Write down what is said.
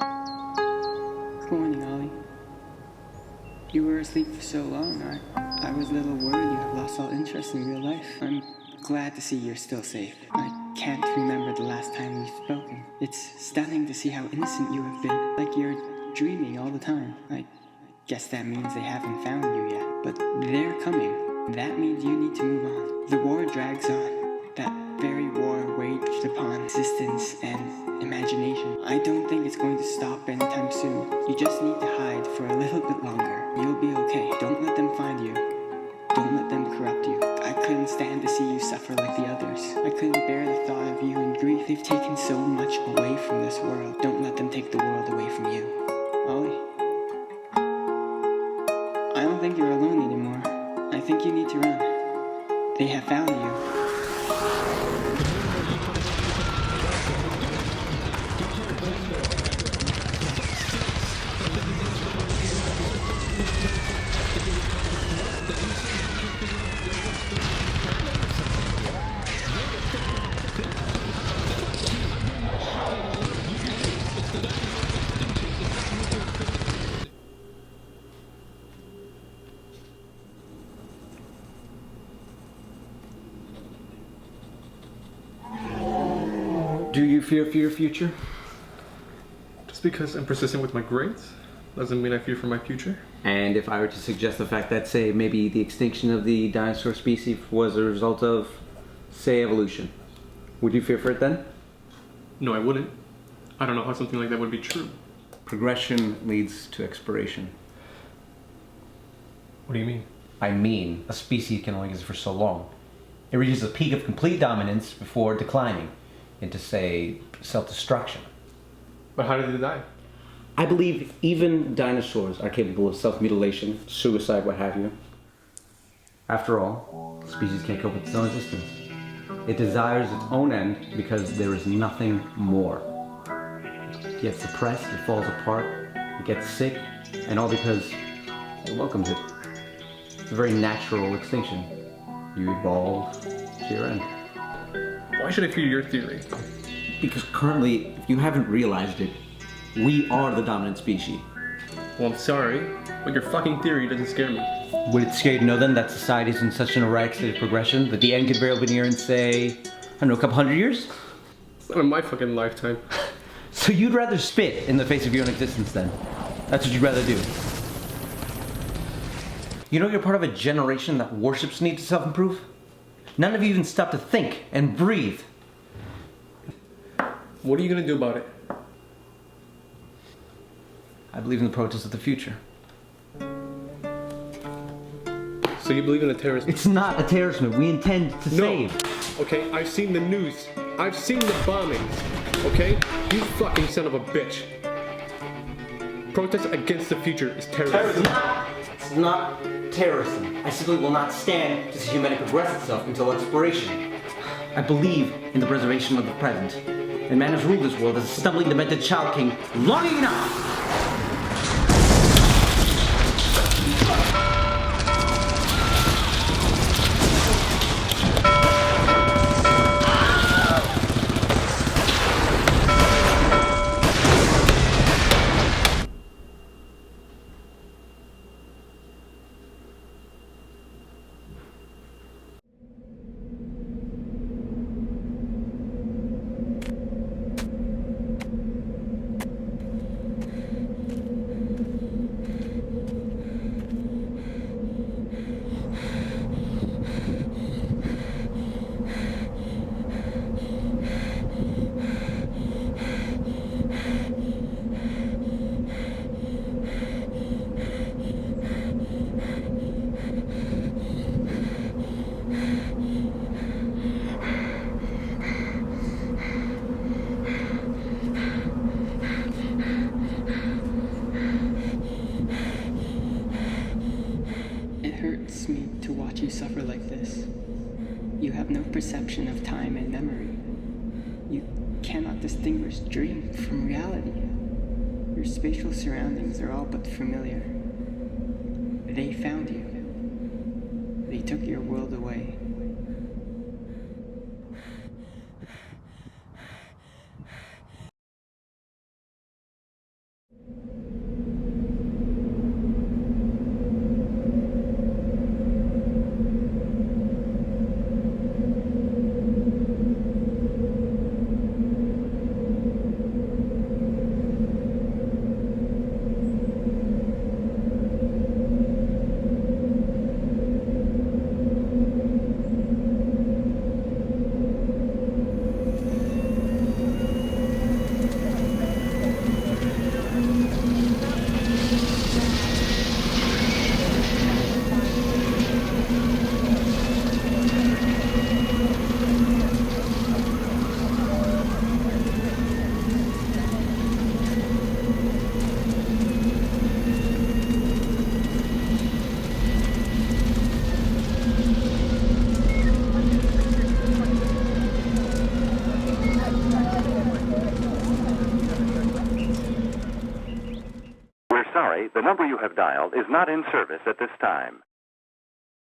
Good morning, Ollie. You were asleep for so long, I was a little worried you have lost all interest in real life. I'm glad to see you're still safe. I can't remember the last time we've spoken. It's stunning to see how innocent you have been, like you're dreaming all the time. I guess that means they haven't found you yet, but they're coming. That means you need to move on. The war drags on. That very war waged upon existence and imagination. I don't think it's going to stop anytime soon. You just need to hide for a little bit longer. You'll be okay. Don't let them find you. Don't let them corrupt you. I couldn't stand to see you suffer like the others. I couldn't bear the thought of you in grief. They've taken so much away from this world. Don't let them take the world away from you. Ollie? I don't think you're alone anymore. I think you need to run. They have found you. Do you fear for your future? Just because I'm persistent with my grades doesn't mean I fear for my future. And if I were to suggest the fact that, say, maybe the extinction of the dinosaur species was a result of, say, evolution, would you fear for it then? No, I wouldn't. I don't know how something like that would be true. Progression leads to expiration. What do you mean? I mean, a species can only exist for so long. It reaches a peak of complete dominance before declining into, say, self-destruction. But how did they die? I believe even dinosaurs are capable of self-mutilation, suicide, what have you. After all, the species can't cope with its own existence. It desires its own end because there is nothing more. It gets suppressed, it falls apart, it gets sick, and all because it welcomes it. It's a very natural extinction. You evolve to your end. Why should I fear your theory? Because currently, if you haven't realized it, we are the dominant species. Well, I'm sorry, but your fucking theory doesn't scare me. Would it scare you to know then that society is in such an erratic state of progression that the end could very well be near in, say, I don't know, a couple hundred years? It's not in my fucking lifetime. So you'd rather spit in the face of your own existence then? That's what you'd rather do? You know you're part of a generation that worships need to self-improve? None of you even stop to think and breathe. What are you gonna do about it? I believe in the protests of the future. So you believe in a terrorist? It's not a terrorist move. We intend to save. Okay, I've seen the news. I've seen the bombings. Okay? You fucking son of a bitch. Protest against the future is terrorism. It's not terrorism. I simply will not stand to see humanity progress itself until expiration. I believe in the preservation of the present. And man has ruled this world as a stumbling, demented child king long enough! It hurts me to watch you suffer like this. You have no perception of time and memory. You cannot distinguish dream from reality. Your spatial surroundings are all but familiar. They found you. They took your world away. sorry, the number you have dialed is not in service at this time.